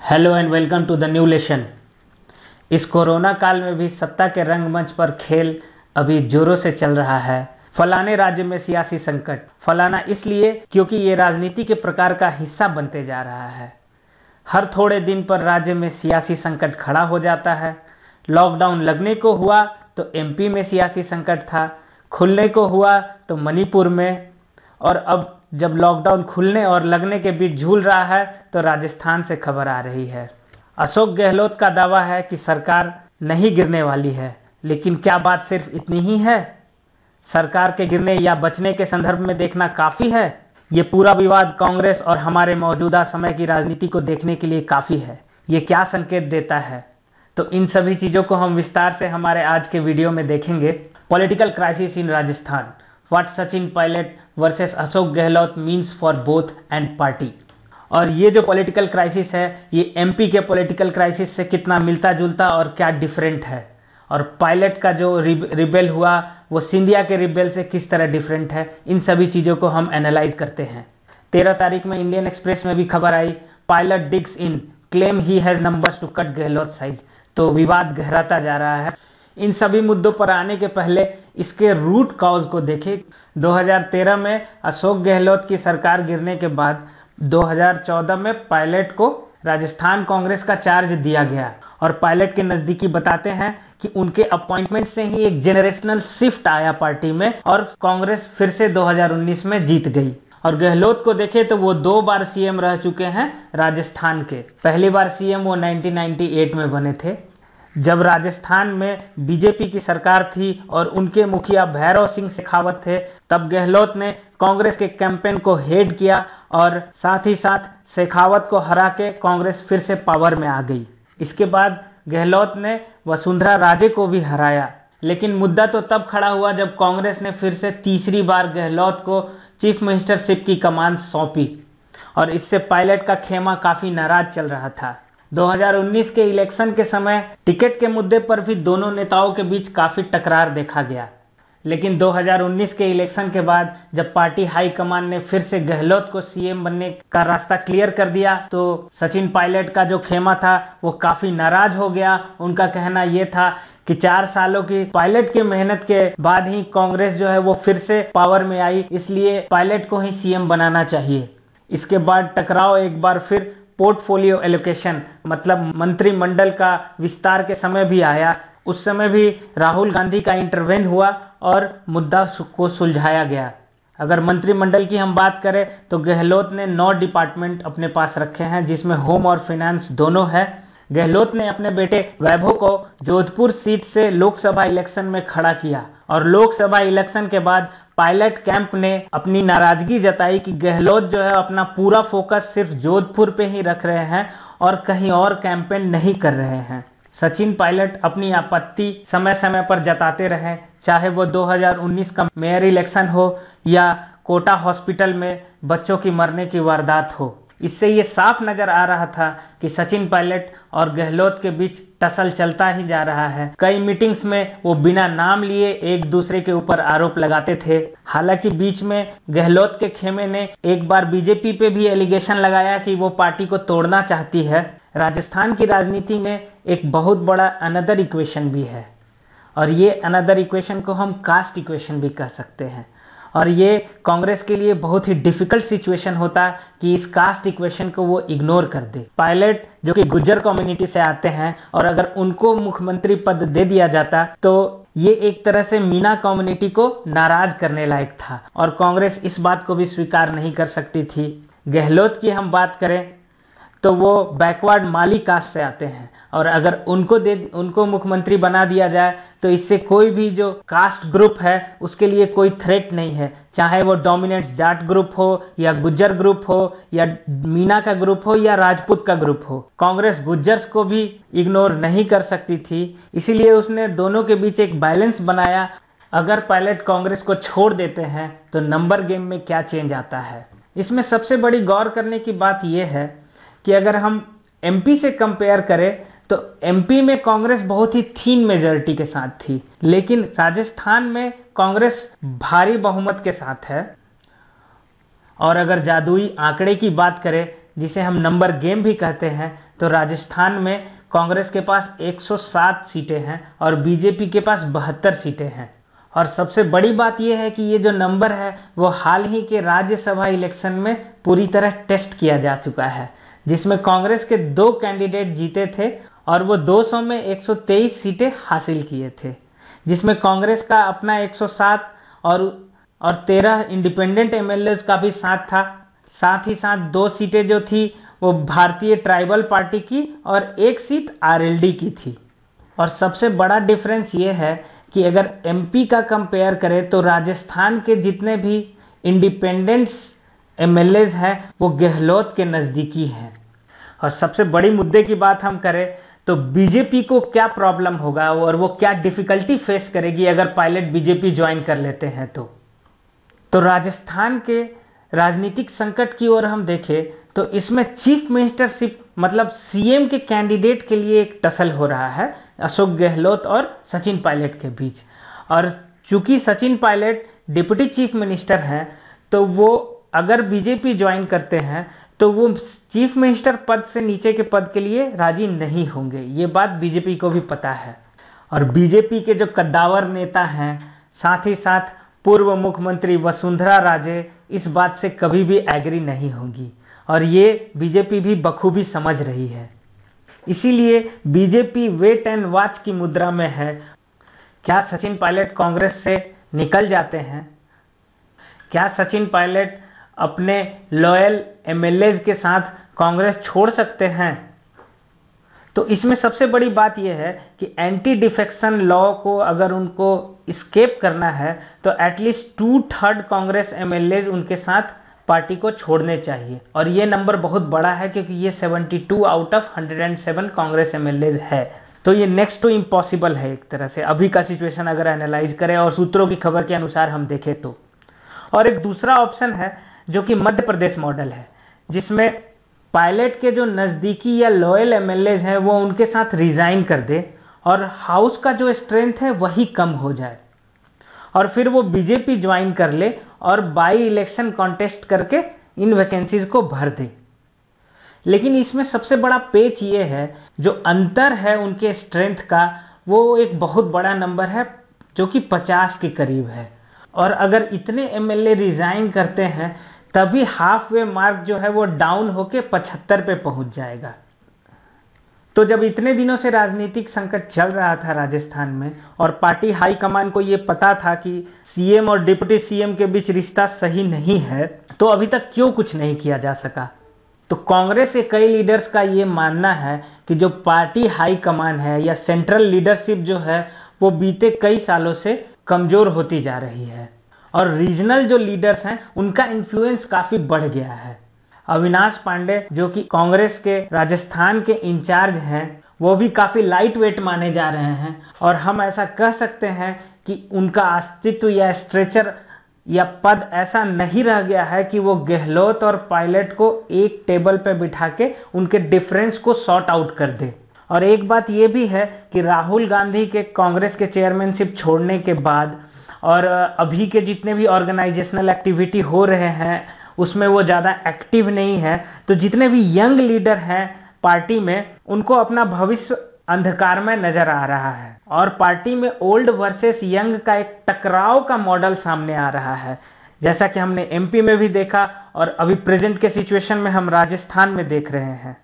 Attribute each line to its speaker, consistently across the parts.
Speaker 1: Hello and welcome to the new lesson. इस corona काल में भी सत्ता के रंगमंच पर खेल अभी जोरों से चल रहा है। फलाने राज्य में सियासी संकट, फलाना इसलिए क्योंकि ये राजनीति के प्रकार का हिस्सा बनते जा रहा है। हर थोड़े दिन पर राज्य में सियासी संकट खड़ा हो जाता है। लॉकडाउन लगने को हुआ तो एमपी में सियासी संकट था, खुलने को हुआ तो मणिपुर में, और अब जब लॉकडाउन खुलने और लगने के बीच झूल रहा है तो राजस्थान से खबर आ रही है। अशोक गहलोत का दावा है कि सरकार नहीं गिरने वाली है, लेकिन क्या बात सिर्फ इतनी ही है? सरकार के गिरने या बचने के संदर्भ में देखना काफ़ी है? ये पूरा विवाद कांग्रेस और हमारे मौजूदा समय की राजनीति को देखने के लिए काफ़ी है। ये क्या संकेत देता है? तो इन सभी चीज़ों को हम विस्तार से हमारे आज के वीडियो में देखेंगे। Political crisis in Rajasthan, what Sachin Pilot versus Ashok Gehlot means for both and party. और ये जो पॉलिटिकल क्राइसिस है ये एमपी के पॉलिटिकल क्राइसिस से कितना मिलता जुलता और क्या डिफरेंट है, और पायलट का जो रिबेल हुआ वो सिंधिया के रिबेल से किस तरह डिफरेंट है, इन सभी चीज़ों को हम एनालाइज करते हैं। 13 तारीख में इंडियन एक्सप्रेस में भी खबर आई, Pilot digs in, claim he has numbers to cut Gehlot size. तो विवाद गहराता जा रहा है। इन सभी मुद्दों पर आने के पहले इसके रूट कॉज को देखें। 2013 में अशोक गहलोत की सरकार गिरने के बाद 2014 में पायलट को राजस्थान कांग्रेस का चार्ज दिया गया, और पायलट के नज़दीकी बताते हैं कि उनके अपॉइंटमेंट से ही एक जेनरेशनल शिफ्ट आया पार्टी में और कांग्रेस फिर से 2019 में जीत गई। और गहलोत को देखें तो वो 2 बार सीएम रह चुके हैं राजस्थान के। पहली बार सीएम वो 1998 में बने थे, जब राजस्थान में बीजेपी की सरकार थी और उनके मुखिया भैरव सिंह शेखावत थे। तब गहलोत ने कांग्रेस के कैंपेन को हेड किया और साथ ही साथ शेखावत को हरा के कांग्रेस फिर से पावर में आ गई। इसके बाद गहलोत ने वसुंधरा राजे को भी हराया, लेकिन मुद्दा तो तब खड़ा हुआ जब कांग्रेस ने फिर से तीसरी बार गहलोत को चीफ मिनिस्टरशिप की कमान सौंपी, और इससे पायलट का खेमा काफ़ी नाराज चल रहा था। 2019 के इलेक्शन के समय टिकट के मुद्दे पर भी दोनों नेताओं के बीच काफ़ी टकरार देखा गया, लेकिन 2019 के इलेक्शन के बाद जब पार्टी हाईकमान ने फिर से गहलोत को सीएम बनने का रास्ता क्लियर कर दिया तो सचिन पायलट का जो खेमा था वो काफ़ी नाराज हो गया। उनका कहना ये था कि 4 सालों की पायलट की मेहनत के बाद ही कांग्रेस जो है वो फिर से पावर में आई, इसलिए पायलट को ही सीएम बनाना चाहिए। इसके बाद टकराव एक बार फिर पोर्टफोलियो एलोकेशन मतलब मंत्रिमंडल का विस्तार के समय भी आया। उस समय भी राहुल गांधी का इंटरवेन हुआ और मुद्दा को सुलझाया गया। अगर मंत्रिमंडल की हम बात करें तो गहलोत ने 9 डिपार्टमेंट अपने पास रखे हैं, जिसमें होम और फाइनेंस दोनों है। गहलोत ने अपने बेटे वैभव को जोधपुर सीट से लोकसभा इलेक्शन में खड़ा किया, और लोकसभा इलेक्शन के बाद पायलट कैंप ने अपनी नाराजगी जताई कि गहलोत जो है अपना पूरा फोकस सिर्फ जोधपुर पे ही रख रहे हैं और कहीं और कैंपेन नहीं कर रहे हैं। सचिन पायलट अपनी आपत्ति समय समय पर जताते रहे, चाहे वो 2019 का मेयर इलेक्शन हो या कोटा हॉस्पिटल में बच्चों की मरने की वारदात हो। इससे ये साफ नजर आ रहा था कि सचिन पायलट और गहलोत के बीच टसल चलता ही जा रहा है। कई मीटिंग्स में वो बिना नाम लिए एक दूसरे के ऊपर आरोप लगाते थे। हालांकि बीच में गहलोत के खेमे ने एक बार बीजेपी पे भी एलिगेशन लगाया कि वो पार्टी को तोड़ना चाहती है। राजस्थान की राजनीति में एक बहुत बड़ा अनदर इक्वेशन भी है, और ये अनदर इक्वेशन को हम कास्ट इक्वेशन भी कह सकते हैं। और ये कांग्रेस के लिए बहुत ही डिफिकल्ट सिचुएशन होता कि इस कास्ट इक्वेशन को वो इग्नोर कर दे। पायलट जो कि गुज्जर कम्युनिटी से आते हैं, और अगर उनको मुख्यमंत्री पद दे दिया जाता तो ये एक तरह से मीना कम्युनिटी को नाराज करने लायक था, और कांग्रेस इस बात को भी स्वीकार नहीं कर सकती थी। गहलोत की हम बात करें तो वो बैकवर्ड माली कास्ट से आते हैं, और अगर उनको मुख्यमंत्री बना दिया जाए तो इससे कोई भी जो कास्ट ग्रुप है उसके लिए कोई थ्रेट नहीं है, चाहे वो डोमिनेंट्स जाट ग्रुप हो या गुज्जर ग्रुप हो या मीना का ग्रुप हो या राजपूत का ग्रुप हो। कांग्रेस गुज्जर्स को भी इग्नोर नहीं कर सकती थी, इसीलिए उसने दोनों के बीच एक बैलेंस बनाया। अगर पायलट कांग्रेस को छोड़ देते हैं तो नंबर गेम में क्या चेंज आता है। इसमें सबसे बड़ी गौर करने की बात यह है कि अगर हम एमपी से कंपेयर करें तो एमपी में कांग्रेस बहुत ही थीन मेजॉरिटी के साथ थी, लेकिन राजस्थान में कांग्रेस भारी बहुमत के साथ है। और अगर जादुई आंकड़े की बात करें जिसे हम नंबर गेम भी कहते हैं, तो राजस्थान में कांग्रेस के पास 107 सीटें हैं और बीजेपी के पास 72 सीटें हैं। और सबसे बड़ी बात यह है कि ये जो नंबर है वो हाल ही के राज्यसभा इलेक्शन में पूरी तरह टेस्ट किया जा चुका है, जिसमें कांग्रेस के 2 कैंडिडेट जीते थे और वो 200 में 123 सीटें हासिल किए थे, जिसमें कांग्रेस का अपना 107 और 13 इंडिपेंडेंट एमएलए का भी साथ था। साथ ही साथ 2 सीटें जो थी वो भारतीय ट्राइबल पार्टी की और 1 सीट आरएलडी की थी। और सबसे बड़ा डिफरेंस ये है कि अगर एमपी का कंपेयर करें तो राजस्थान के जितने भी इंडिपेंडेंट्स एमएलए हैं वो गहलोत के नज़दीकी हैं। और सबसे बड़ी मुद्दे की बात हम करें तो बीजेपी को क्या प्रॉब्लम होगा और वो क्या डिफिकल्टी फेस करेगी अगर पायलट बीजेपी ज्वाइन कर लेते हैं तो राजस्थान के राजनीतिक संकट की ओर हम देखें तो इसमें चीफ मिनिस्टरशिप मतलब सीएम के कैंडिडेट के लिए एक टसल हो रहा है अशोक गहलोत और सचिन पायलट के बीच। और चूंकि Sachin Pilot deputy chief minister हैं तो वो अगर बीजेपी ज्वाइन करते हैं तो वो चीफ मिनिस्टर पद से नीचे के पद के लिए राजी नहीं होंगे। ये बात बीजेपी को भी पता है और बीजेपी के जो कद्दावर नेता हैं, साथ ही साथ पूर्व मुख्यमंत्री वसुंधरा राजे इस बात से कभी भी एग्री नहीं होंगी और ये बीजेपी भी बखूबी समझ रही है। इसीलिए बीजेपी वेट एंड वॉच की मुद्रा में है। क्या सचिन पायलट कांग्रेस से निकल जाते हैं? क्या सचिन पायलट अपने लॉयल एमएलए के साथ कांग्रेस छोड़ सकते हैं? तो इसमें सबसे बड़ी बात यह है कि एंटी डिफेक्शन लॉ को अगर उनको स्केप करना है तो एटलीस्ट 2/3 कांग्रेस एमएलए उनके साथ पार्टी को छोड़ने चाहिए। और ये नंबर बहुत बड़ा है क्योंकि ये 72 आउट ऑफ 107 कांग्रेस एमएलए है, तो ये नेक्स्ट टू इम्पॉसिबल है एक तरह से अभी का सिचुएशन अगर एनालाइज करें और सूत्रों की खबर के अनुसार हम देखें तो। और एक दूसरा ऑप्शन है जो कि मध्य प्रदेश मॉडल है, जिसमें पायलट के जो नज़दीकी या लॉयल एमएलए हैं वो उनके साथ रिजाइन कर दे और हाउस का जो स्ट्रेंथ है वही कम हो जाए और फिर वो बीजेपी ज्वाइन कर ले और बाई इलेक्शन कॉन्टेस्ट करके इन वैकेंसीज को भर दे। लेकिन इसमें सबसे बड़ा पेच ये है, जो अंतर है उनके स्ट्रेंथ का वो एक बहुत बड़ा नंबर है जो कि 50 के करीब है। और अगर इतने एमएलए रिजाइन करते हैं तभी हाफ वे मार्क जो है वो डाउन होके 75 पे पहुंच जाएगा। तो जब इतने दिनों से राजनीतिक संकट चल रहा था राजस्थान में और पार्टी हाईकमान को ये पता था कि सीएम और डिप्टी सीएम के बीच रिश्ता सही नहीं है, तो अभी तक क्यों कुछ नहीं किया जा सका? तो कांग्रेस के कई लीडर्स का ये मानना है कि जो पार्टी हाईकमान है या सेंट्रल लीडरशिप जो है वो बीते कई सालों से कमजोर होती जा रही है और रीजनल जो लीडर्स हैं उनका इन्फ्लुएंस काफी बढ़ गया है। अविनाश पांडे जो कि कांग्रेस के राजस्थान के इंचार्ज हैं वो भी काफी लाइट वेट माने जा रहे हैं और हम ऐसा कह सकते हैं कि उनका अस्तित्व या स्ट्रेचर या पद ऐसा नहीं रह गया है कि वो गहलोत और पायलट को एक टेबल पर बिठा के उनके डिफरेंस को सॉर्ट आउट कर दे। और एक बात ये भी है कि राहुल गांधी के कांग्रेस के चेयरमैनशिप छोड़ने के बाद और अभी के जितने भी ऑर्गेनाइजेशनल एक्टिविटी हो रहे हैं उसमें वो ज़्यादा एक्टिव नहीं है, तो जितने भी यंग लीडर हैं पार्टी में उनको अपना भविष्य अंधकार में नजर आ रहा है और पार्टी में ओल्ड वर्सेस यंग का एक टकराव का मॉडल सामने आ रहा है, जैसा कि हमने एमपी में भी देखा और अभी प्रेजेंट के सिचुएशन में हम राजस्थान में देख रहे हैं।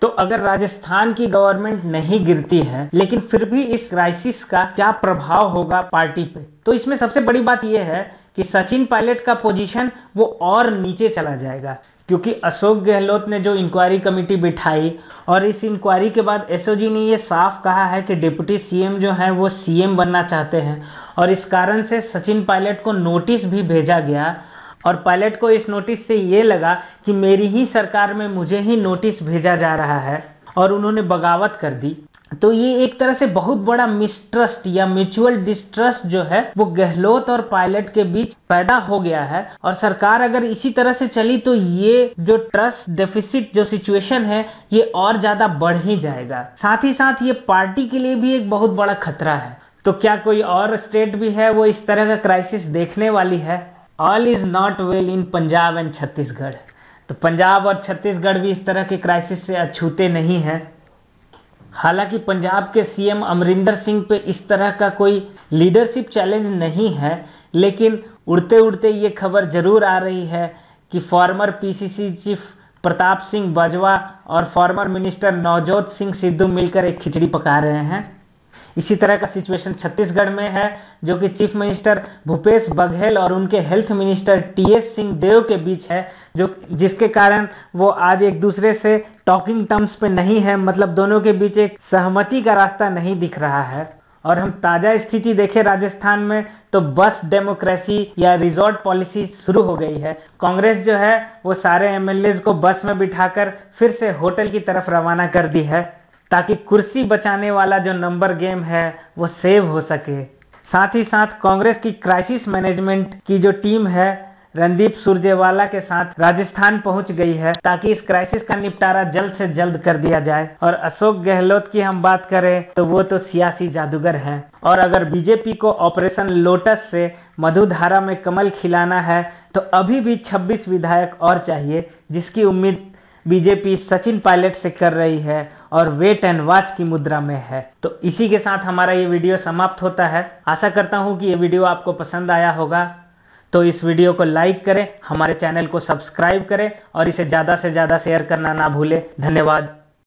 Speaker 1: तो अगर राजस्थान की गवर्नमेंट नहीं गिरती है लेकिन फिर भी इस क्राइसिस का क्या प्रभाव होगा पार्टी पे, तो इसमें सबसे बड़ी बात यह है कि सचिन पायलट का पोजीशन वो और नीचे चला जाएगा क्योंकि अशोक गहलोत ने जो इंक्वायरी कमेटी बिठाई और इस इंक्वायरी के बाद एसओजी ने ये साफ कहा है कि डिप्टी सीएम जो है वो सीएम बनना चाहते हैं और इस कारण से सचिन पायलट को नोटिस भी भेजा गया और पायलट को इस नोटिस से ये लगा कि मेरी ही सरकार में मुझे ही नोटिस भेजा जा रहा है और उन्होंने बगावत कर दी। तो ये एक तरह से बहुत बड़ा मिसट्रस्ट या म्यूचुअल डिस्ट्रस्ट जो है वो गहलोत और पायलट के बीच पैदा हो गया है और सरकार अगर इसी तरह से चली तो ये जो ट्रस्ट डेफिसिट जो सिचुएशन है ये और ज्यादा बढ़ ही जाएगा। साथ ही साथ ये पार्टी के लिए भी एक बहुत बड़ा खतरा है। तो क्या कोई और स्टेट भी है वो इस तरह का क्राइसिस देखने वाली है? All is not well in Punjab and Chhattisgarh. तो पंजाब और छत्तीसगढ़ भी इस तरह के क्राइसिस से अछूते नहीं हैं। हालांकि पंजाब के सीएम अमरिंदर सिंह पे इस तरह का कोई लीडरशिप चैलेंज नहीं है, लेकिन उड़ते उड़ते ये खबर जरूर आ रही है कि farmer PCC chief Pratap Singh Bajwa और फॉर्मर मिनिस्टर नवजोत सिंह सिद्धू मिलकर एक खिचड़ी पका रहे हैं। इसी तरह का सिचुएशन छत्तीसगढ़ में है, जो कि चीफ मिनिस्टर भूपेश बघेल और उनके हेल्थ मिनिस्टर टीएस सिंहदेव के बीच है, जो जिसके कारण वो आज एक दूसरे से टॉकिंग टर्म्स पे नहीं है, मतलब दोनों के बीच एक सहमति का रास्ता नहीं दिख रहा है। और हम ताजा स्थिति देखें राजस्थान में, तो बस डेमोक्रेसी या रिजॉर्ट पॉलिसी शुरू हो गई है। कांग्रेस जो है वो सारे एमएलएज को बस में बिठाकर फिर से होटल की तरफ रवाना कर दी है, ताकि कुर्सी बचाने वाला जो नंबर गेम है वो सेव हो सके। साथ ही साथ कांग्रेस की क्राइसिस मैनेजमेंट की जो टीम है रणदीप सुरजेवाला के साथ राजस्थान पहुंच गई है, ताकि इस क्राइसिस का निपटारा जल्द से जल्द कर दिया जाए। और अशोक गहलोत की हम बात करें तो वो तो सियासी जादूगर हैं, और अगर बीजेपी को ऑपरेशन लोटस से मधुधारा में कमल खिलाना है तो अभी भी 26 विधायक और चाहिए, जिसकी उम्मीद बीजेपी सचिन पायलट से कर रही है और वेट एंड वॉच की मुद्रा में है। तो इसी के साथ हमारा ये वीडियो समाप्त होता है। आशा करता हूँ कि ये वीडियो आपको पसंद आया होगा, तो इस वीडियो को लाइक करें, हमारे चैनल को सब्सक्राइब करें और इसे ज़्यादा से ज़्यादा शेयर करना ना भूलें। धन्यवाद।